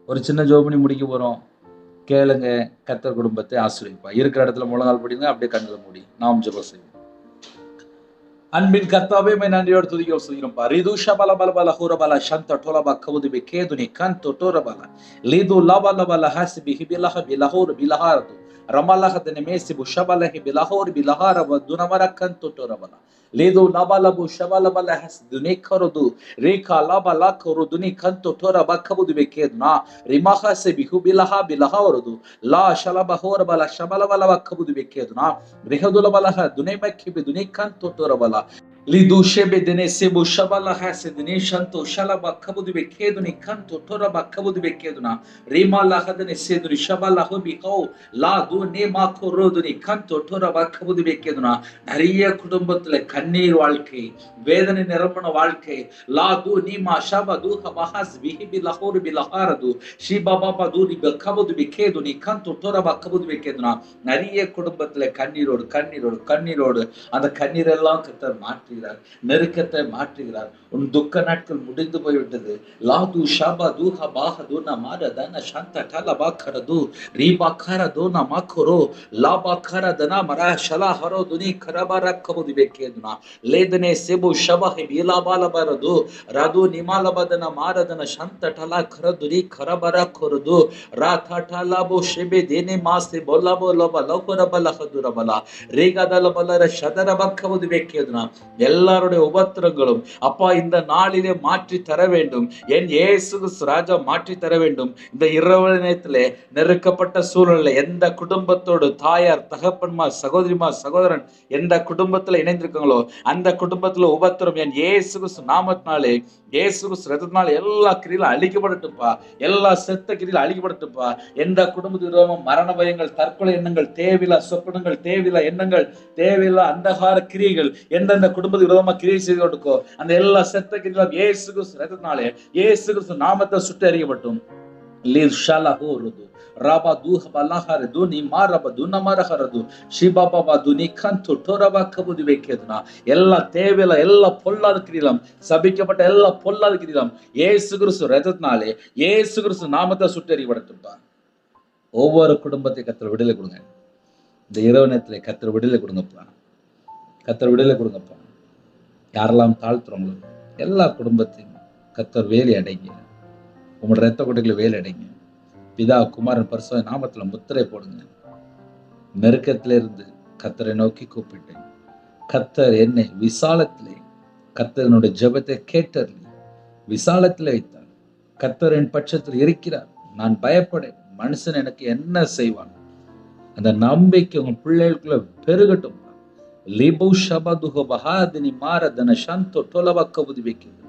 ஒரு சின்ன ஜோப் பண்ணி முடிக்க போறோம். கேளுங்க, கர்த்தர் குடும்பத்தை ஆசீர்வதிப்பா. இருக்கிற இடத்துல முழங்கால் படிங்க, அப்படியே கண்களை மூடி நாம் ஜெபம் செய்வோம். அன்பின் கர்த்தாவே, நன்றியோடு துதிக்கிறோம். ரிது ஷபல பல பல ஹுரபல ஷந்த டோலப கவுதுபி கேதுனி கந்தோ டோரபல லிது லபலபல ஹஸ்பி ஹிபிலஹ பிலஹூர் பிலஹாரது ரமலஹ தனமேசி புஷபலஹி பிலஹூர் பிலஹாரவ துனமர கந்தோ டோரபல லிது லபலபு ஷபலபல ஹஸ் துனிகருது ரேகா லபல கருதுனி கந்தோ டோரப கவுதுபி கேதுனா ரிமஹஸ பிஹுபிலஹ பிலஹாரது லா ஷலபஹூரபல ஷபலபல கவுதுபி கேதுனா ரிஹதுலபலஹ துனைமக்கி பிதுனி கந்தோ டோரபல Lidu shebe dene sebu shabala hase dene shanto shalaba kabudu bekeduni kanto toraba kabudu bekeduna rima lahadene seduri shabala hobi kau la du ne makoroduni kanto toraba kabudu bekeduna நிறைய குடும்பத்துல கண்ணீர் வாழ்க்கை, வேதனை நிரம்பின வாழ்க்கை. லா து நீமா ஷபா து ஹபஹஸ் பிஹி லஹூர் பிலஹாரது ஷிபா பாபா து ரி கபுது bekeduni kanto toraba kabudu bekeduna. நிறைய குடும்பத்துல கண்ணீரோடு கண்ணீரோடு கண்ணீரோடு அந்த கண்ணீர் எல்லாம் கர்த்தர் மாற்றி நெருக்கத்தை மாற்றுகிறார். உன் துக்க நாட்கள் முடிந்து போய்விட்டது. லாது ஷபா தூஹா பாஹது நமாரதன ஷந்த டலபா கரது ரீபா கரது நமாக்கரோ லாபா கரதன மரா ஷலா ஹரோதுனி கரபர கபுதி பெக்கேதுனா லேதனே செபு ஷபஹி பிலாபாலபரது ரது நிமாலபதன மாரதன ஷந்த டலா கரதுரி கரபர கரது ராதா டலாபோ ஷெபே தேனே மாஸ்தே போலாபோ லப லௌகரபல ஹதுரபல ரேகதலபலர ஷதரப கபுதி பெக்கேதுனா. எல்லாருடைய உபத்திரங்களும் அப்பா இந்த நாளிலே மாற்றி தர வேண்டும். என் இயேசு ராஜா மாற்றி தர வேண்டும். இந்த இரவு நேரத்திலே நெருக்கப்பட்ட சூழ்நிலை எந்த குடும்பத்தோடு தாயார் தகப்பன்மார் சகோதரிமார் சகோதரன் எந்த குடும்பத்துல இணைந்திருக்காங்களோ அந்த குடும்பத்துல உபத்திரம் என் இயேசு நாமத்தினாலே இயேசு ரத்தத்தினால எல்லா கிரியிலும் அழிக்கப்படட்டும்பா. எல்லா செத்த கிரியிலும் அழிக்கப்படட்டும்பா. எந்த குடும்பத்து விரோதமும் மரண பயங்கள், தற்கொலை எண்ணங்கள், தேவையில்லா சொப்பனங்கள், தேவையில்லா எண்ணங்கள், தேவையில்லா அந்தகார கிரியைகள் எந்தெந்த குடும்பத்துக்கு விரோதமா கிரியை செய்து கொடுக்கோ அந்த எல்லா செத்த கிரியிலும் இயேசு கிறிஸ்து ரத்தத்தினாலே இயேசு கிறிஸ்து நாமத்தை சுட்டு அறியப்பட்டும். லீல் ஷலஹூருது ராபா தூஹ பலஹரது நீ மாரபது நமரஹரது ஷிபாபா துனி கந்து டோரபா கபுதி வைக்கதுனா. எல்லா தேவையில்ல எல்லா பொல்லாத கிரியிலும் சபிக்கப்பட்ட எல்லா பொல்லாத கிரியிலும் இயேசு கிறிஸ்து ரத்தத்தினாலே இயேசு கிறிஸ்து நாமத்தை சுட்டு அறியப்படட்டும்பா. ஒவ்வொரு குடும்பத்தை கர்த்தர் விடுதலை கொடுங்க. இந்த இரவு நேரத்திலே கர்த்தர் விடுதலை கொடுங்கப்பா. கர்த்தர் விடுதலை கொடுங்கப்பா. யாரெல்லாம் தாழ்த்துறவங்களோ எல்லா குடும்பத்தையும் கர்த்தர் வேலை அடைங்க. உங்களோட ரத்த கொட்டைகளை வேலை அடைங்க. பிதா குமாரன் பரிசுத்த நாமத்துல முத்திரை போடுங்க. நெருக்கத்திலிருந்து கர்த்தரை நோக்கி கூப்பிட்டேன். கர்த்தர் என்னை விசாலத்திலே, கர்த்தர் என்னுடைய ஜெபத்தை கேட்டறி விசாலத்திலே வைத்தார். கர்த்தர் என் பட்சத்தில் இருக்கிறார். நான் பயப்படேன். மனுஷன் எனக்கு என்ன செய்வான்? அந்த நம்பிக்கை உங்க பிள்ளைகளுக்குள்ள பெருகட்டும். லிபு ஷபதுஹ பஹாதினி மாரதன ஷந்தோ டோலபக்க உதிவைக்கிறது.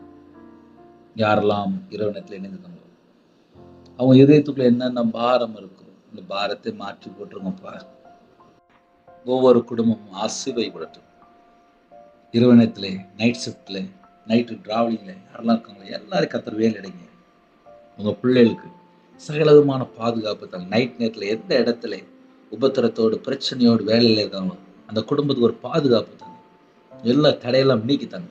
யாரெல்லாம் இரவு நேரத்தில் இணைந்துட்டாங்களோ அவங்க இதயத்துக்குள்ள என்னென்ன பாரம் இருக்கும், இந்த பாரத்தை மாற்றி போட்டுருங்கப்பா. ஒவ்வொரு குடும்பமும் ஆசீர்வதிக்கப்படட்டும். இரவு நேரத்திலே, நைட் ஷிஃப்ட்ல, நைட்டு டிராவலிங்ல யாரெல்லாம் இருக்காங்களோ எல்லாரும் கர்த்தர் வேலை அடைங்க. உங்க பிள்ளைகளுக்கு சகலவிதமான பாதுகாப்பு தாங்க. நைட் நேரத்தில் எந்த இடத்துல உபத்திரத்தோடு பிரச்சனையோடு வேலையில் இருக்காங்களோ அந்த குடும்பத்துக்கு ஒரு பாதுகாப்பு தாங்க. எல்லா தடையெல்லாம் நீக்கித்தாங்க.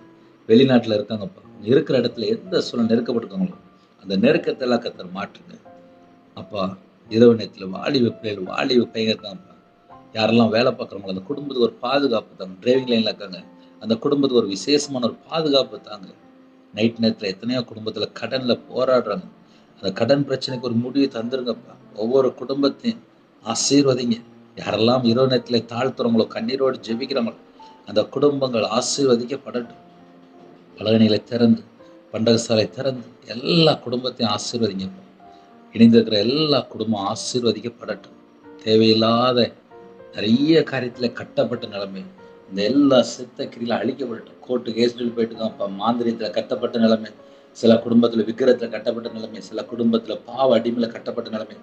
வெளிநாட்டில் இருக்காங்கப்பா, இருக்கிற இடத்துல எந்த சூழல் நெருக்கப்பட்டிருக்காங்களோ அந்த நெருக்கத்தை எல்லாம் கர்த்தர் மாற்றுங்க. அப்பா, இரவு நேரத்தில் வாலிப பிள்ளைகள் வாலிப பையன் இருக்காங்கப்பா, யாரெல்லாம் வேலை பார்க்குறவங்களோ அந்த குடும்பத்துக்கு ஒரு பாதுகாப்பு தாங்க. டிரைவிங் லைனில் இருக்காங்க, அந்த குடும்பத்துக்கு ஒரு விசேஷமான ஒரு பாதுகாப்பு தாங்க. நைட் நேரத்தில் எத்தனையோ குடும்பத்தில் கடனில் போராடுறாங்க, அந்த கடன் பிரச்சனைக்கு ஒரு முடிவு தந்துருங்கப்பா. ஒவ்வொரு குடும்பத்தையும் ஆசீர்வதிங்க. யாரெல்லாம் இரவு நேரத்தில் தாழ்த்துறவங்களோ கண்ணீரோடு ஜெபிக்கிறாங்களோ அந்த குடும்பங்கள் ஆசீர்வதிக்கப்படட்டும். பலகணிகளை திறந்து, பண்டகசாலை திறந்து எல்லா குடும்பத்தையும் ஆசீர்வதிங்கப்பா. இணைந்திருக்கிற எல்லா குடும்பம் ஆசீர்வதிக்கப்படட்டும். தேவையில்லாத நிறைய காரியத்தில் கட்டப்பட்ட நிலைமை இந்த எல்லா சித்த கிரியில அழிக்கப்படட்டும். கோர்ட்டு கேஸ்டில் போயிட்டு தான்ப்பா. மாந்திரியத்தில் கட்டப்பட்ட நிலைமை, சில குடும்பத்தில் விக்கிரத்தில் கட்டப்பட்ட நிலைமை, சில குடும்பத்தில் பாவ அடிமையில் கட்டப்பட்ட நிலைமை,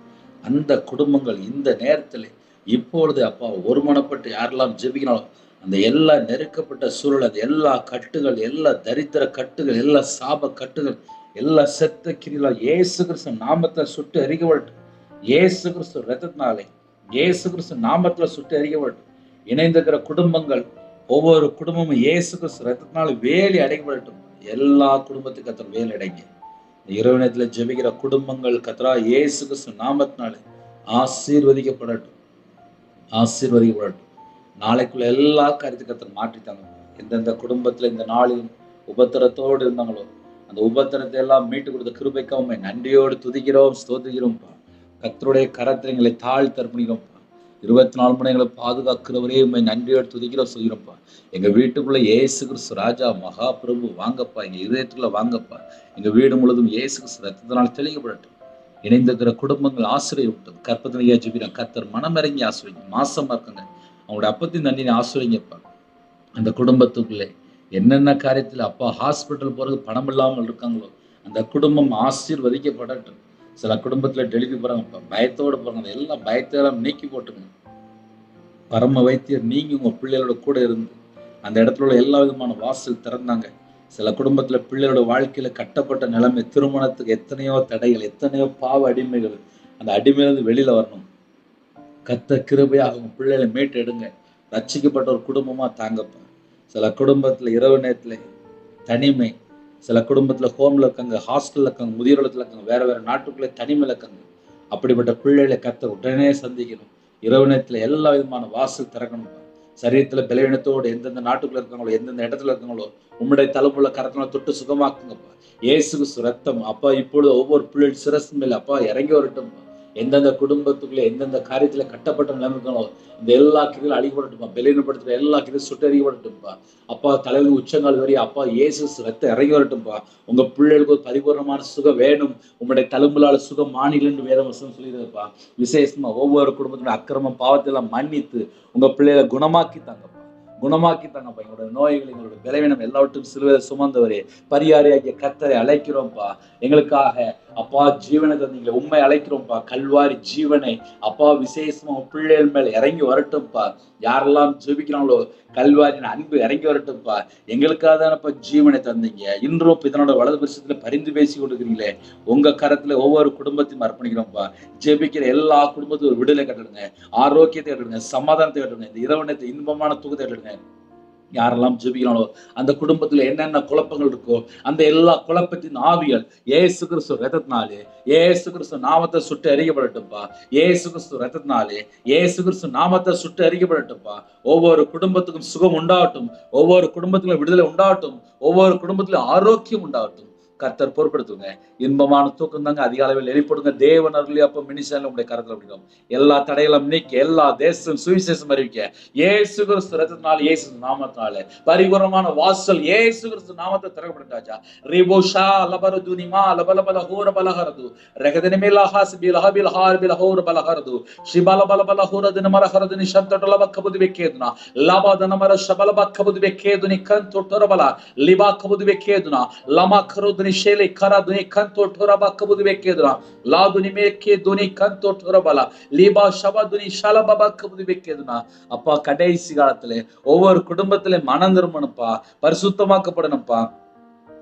அந்த குடும்பங்கள் இந்த நேரத்தில் இப்பொழுது அப்பா ஒருமனப்பட்டு யாரெல்லாம் ஜெபிக்கிறாங்களோ அந்த எல்லா நெருக்கப்பட்ட சூழல், அந்த எல்லா கட்டுகள், எல்லா தரித்திர கட்டுகள், எல்லா சாப கட்டுகள், எல்லா செத்த கிரியில இயேசு கிறிஸ்து நாமத்தை சுட்டு எரிக்கப்படட்டும். இயேசு கிறிஸ்து ரத்தத்தினாலே, இயேசு கிறிஸ்து நாமத்துல சுட்டு எரிக்கப்படட்டும். இணைந்திருக்கிற குடும்பங்கள் ஒவ்வொரு குடும்பமும் இயேசு கிறிஸ்து ரத்தத்தினால வேலி அடைக்கப்படட்டும். எல்லா குடும்பத்துக்கும் கர்த்தர் வேலி அடைங்க. இரவு நேரத்தில் ஜெபிக்கிற குடும்பங்கள் கர்த்தரா இயேசு கிறிஸ்து நாமத்தினாலே ஆசீர்வதிக்கப்படட்டும், ஆசீர்வதிக்கப்படட்டும். நாளைக்குள்ள எல்லா காரியத்தையும் கர்த்தர் மாற்றித்தாங்க. எந்தெந்த குடும்பத்துல இந்த நாளில் உபத்திரத்தோடு இருந்தாங்களோ அந்த உபத்திரத்தை எல்லாம் மீட்டு கொடுத்த கிருபைக்கு உம்மை நன்றியோடு துதிக்கிறோம், ஸ்தோத்திரிக்கிறோம்ப்பா. கர்த்தருடைய கரத்தில் எங்களை தாழ்த்தர்ப்பணிக்கிறோம்ப்பா. 24 மணி எங்களை பாதுகாக்கிறவரே உண்மை நன்றியோடு துதிக்கிறோம், சொல்கிறோம்ப்பா. எங்க வீட்டுக்குள்ள இயேசு கிறிஸ்து ராஜா மகா பிரபு வாங்கப்பா, எங்க இதயத்துக்குள்ள வாங்கப்பா. எங்க வீடு முழுவதும் இயேசு கிறிஸ்து ரத்தத்தினால் தெளிக்கப்படட்டும். இணைந்திருக்கிற குடும்பங்கள் ஆசிரியப்பட்டும். கற்பத்தினையா ஜெபிக்கிறோம், கர்த்தர் மனமிறங்கி ஆசிரியங்க. மாசமா இருக்காங்க, அவங்களோட அப்பத்தின் தண்ணியை ஆசிரியங்கப்பா. அந்த குடும்பத்துக்குள்ளே என்னென்ன காரியத்தில் அப்பா ஹாஸ்பிட்டல் போறது பணம் இல்லாமல் இருக்காங்களோ அந்த குடும்பம் ஆசீர்வதிக்கப்படட்டும். சில குடும்பத்துல டெலிவரி போறாங்கப்பா, பயத்தோடு போறாங்க, எல்லாம் பயத்தெல்லாம் நீக்கி போட்டுங்க. பரம வைத்தியர் நீங்க உங்க பிள்ளைகளோட கூட இருந்து அந்த இடத்துல உள்ள எல்லா விதமான வாசல் திறந்தாங்க. சில குடும்பத்துல பிள்ளைகளோட வாழ்க்கையில கட்டப்பட்ட நிலைமை, திருமணத்துக்கு எத்தனையோ தடைகள், எத்தனையோ பாவ அடிமைகள், அந்த அடிமையிலிருந்து வெளியில வரணும். கர்த்தர் கிருபையாக உங்க பிள்ளைகளை மீட்டு எடுங்க. ரட்சிக்கப்பட்ட ஒரு குடும்பமா தாங்கப்பா. சில குடும்பத்துல இரவு நேரத்துல தனிமை, சில குடும்பத்துல ஹோம்ல இருக்காங்க, ஹாஸ்டல்ல இருக்காங்க, முதியோரத்துல இருக்காங்க, வேற வேற நாட்டுக்குள்ளே தனிமையில இருக்காங்க. அப்படிப்பட்ட பிள்ளைகளை கர்த்தர் உடனே சந்திக்கணும். இரவு நேரத்துல எல்லா விதமான வாசல் திறக்கணும். சரீரத்துல பலவீனத்தோடு எந்தெந்த நாட்டுக்குள்ள இருக்காங்களோ, எந்தெந்த இடத்துல இருக்காங்களோ உம்முடைய தலைமுள்ள கரத்தினால தொட்டு சுகமாக்குங்கப்பா. இயேசு கிறிஸ்து ரத்தம் அப்பா இப்பொழுது ஒவ்வொரு பிள்ளை சிரசு மேல அப்பா இறங்கி வரட்டும். எந்தெந்த குடும்பத்துக்குள்ள எந்தெந்த காரியத்துல கட்டப்பட்ட நிலைமை இருக்காங்களோ இந்த எல்லா கிரியிலும் அழிக்கப்படட்டும்பா. பலவீனப்படுத்துற எல்லா கிரியும் சுட்டு அறியப்படட்டும்பா. அப்பா தலைவலி உச்சங்கால் வரி அப்பா இயேசு ரத்தம் இறங்கி வரட்டும்பா. உங்க பிள்ளைகளுக்கு ஒரு பரிபூர்ணமான சுகம் வேணும். உங்களுடைய தழும்புலால சுகம் மாநிலன்னு வேத வசனம் சொல்லிடுப்பா. விசேஷமா ஒவ்வொரு குடும்பத்தினுடைய அக்கிரமம் பாவத்தெல்லாம் மன்னித்து உங்க பிள்ளைகளை குணமாக்கி தாங்கப்பா, குணமாக்கி தாங்கப்பா. எங்களோட நோய்கள், எங்களோட பலவீனம் எல்லாவற்றும் சிலுவையில சுமந்தவரே பரிகாரியாகிய கர்த்தரை அழைக்கிறோம்ப்பா. எங்களுக்காக அப்பா ஜீவனை தந்தீங்களே உண்மை அழைக்கிறோம்ப்பா. கல்வாரி ஜீவனை அப்பா விசேஷமா பிள்ளைகள் மேல இறங்கி வரட்டும்ப்பா. யாரெல்லாம் ஜெபிக்கிறாங்களோ கல்வாரின் அன்பு இறங்கி வரட்டும்ப்பா. எங்களுக்காக தானப்பா ஜீவனை தந்தீங்க. இன்றும் இதனோட வலது பரிசத்துல பரிந்து பேசி கொடுக்குறீங்களே, உங்க கரத்துல ஒவ்வொரு குடும்பத்தையும் அர்ப்பணிக்கிறோம்ப்பா. ஜெபிக்கிற எல்லா குடும்பத்தையும் ஒரு விடுதலை கட்டுடுங்க, ஆரோக்கியத்தை கட்டுடுங்க, சமாதானத்தை கட்டுடுங்க, இந்த இரவணத்தை இன்பமான தூக்கத்தை கட்டுடுங்க. யாரெல்லாம் ஜெபிக்கிறாங்களோ அந்த குடும்பத்துல என்னென்ன குழப்பங்கள் இருக்கோ அந்த எல்லா குழப்பத்தின் ஆவிகள் இயேசு கிறிஸ்து ரத்தத்தினாலே, இயேசு கிறிஸ்து நாமத்தை சுட்டு அறியப்படட்டும்பா. இயேசு கிறிஸ்து ரத்தத்தினாலே, இயேசு கிறிஸ்து நாமத்தை சுட்டு அறியப்படட்டும்பா. ஒவ்வொரு குடும்பத்துக்கும் சுகம் உண்டாகட்டும், ஒவ்வொரு குடும்பத்திலும் விடுதலை உண்டாகட்டும், ஒவ்வொரு குடும்பத்திலும் ஆரோக்கியம் உண்டாகட்டும். கர்த்தர் பொறுப்படுத்துங்க. இன்பமான தூக்கம் தாங்க அதிகாலையில் எழுப்பிடுங்க. தேவன் அருளி அப்ப மினிஷன்ல உங்களுடைய கரத்துல அப்படிங்கும். எல்லா தடைகளும் நீக்கி எல்லா தேசம் சுவிசேஷம் அறிவிக்க இயேசு கிறிஸ்து ரத்தத்தினால, இயேசு நாமத்தினால பரிபூரணமான வாசல் இயேசு கிறிஸ்து நாமத்தை திறக்கப்பட்டாச்சா. ரிபோஷா லபரதுனிமா லபலபல ஹோர பலஹரது ரகதனிமிலா ஹாஸ்பில் ஹபில் ஹார்பில் ஹோர பலஹரது ஷிபல பலபல ஹோரதின மரஹரதுனி ஷந்தட்டல பக்கபுது வெக்கேதுனா லபதன மர ஷபல பக்கபுது வெக்கேதுனி கந்தொட்டரபல லிபா கபுது வெக்கேதுனா லமா கருதுனி ஷேலை கரா துனி கந்தோ டோரபா கபுது வெக்கேதுரா லா துனி மேக்கே துனி கந்தோ டோரபலா லீபா ஷபா துனி ஷலபபா கபுது வெக்கேதுனா. அப்பா கடைசி காலத்துல ஒவ்வொரு குடும்பத்திலே மனம் திரும்பணும்ப்பா, பரிசுத்தமாக்கப்படணும்ப்பா,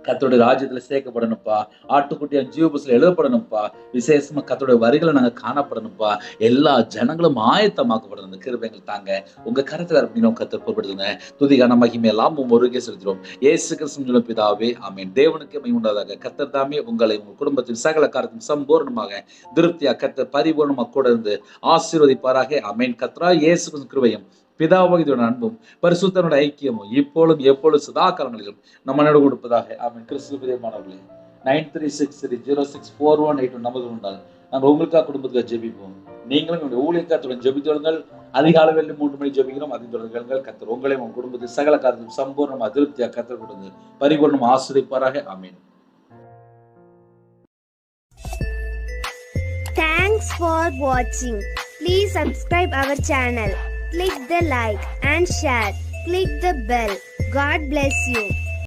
கர்த்தருடைய ராஜ்யத்துல சேர்க்கப்படணும்ப்பா, ஆட்டுக்குட்டியா ஜீவபுஸ்ல எழுதப்படணும்ப்பா, விசேஷமா கர்த்தருடைய வரிகளை நாங்க காணப்படணும்ப்பா, எல்லா ஜனங்களும் ஆயத்தமாக்கப்படணும். கிருபைகள் தாங்க உங்க கருத்துல அப்படின்னு கர்த்தர் பொறுப்படுத்துங்க. துதிகான மகிமை எல்லாம் ஒருங்கே செலுத்துறோம். இயேசு கிறிஸ்துவின் பிதாவே ஆமென். தேவனுக்கு மகிமை உண்டாதாக. கர்த்தர் தாமே உங்களை உங்கள் குடும்பத்தின் சகல காரியத்தையும் சம்பூர்ணமாக திருப்தியா கர்த்தர் பரிபூர்ணமா கூட இருந்து ஆசீர்வதிப்பாராக. ஆமென். கர்த்தரா இயேசு கிறிஸ்துவின் கிருபையும் பிதாவாகியோட அன்பும் பரிசுத்தனோட ஐக்கியமும் இப்பொழுதும் எப்பொழுதும் சதா காலங்களிலும் நம்ம நடு கொடுப்பதாக. ஆமென். கிறிஸ்துவ பிரியமானவர்களே, 9363064181 நம்பர் உண்டால் நாங்கள் உங்களுக்காக குடும்பத்துக்காக ஜெபிப்போம். நீங்களும் என்னுடைய ஊழியக்காரத்துடன் ஜெபித்தோடுங்கள். அதிகாலை 3 மணி ஜெபிக்கிறோம். அதை தொடர்ந்து கர்த்தர் உங்களையும் உங்கள் குடும்பத்தில் சகல காரியத்தையும் சம்பூர்ணமா திருப்தியா கர்த்தர் கொடுத்து பரிபூர்ணமா ஆசீர்வதிப்பாராக. ஆமென். Thanks for watching. Please subscribe our channel. Click the like and share. Click the bell. God bless you.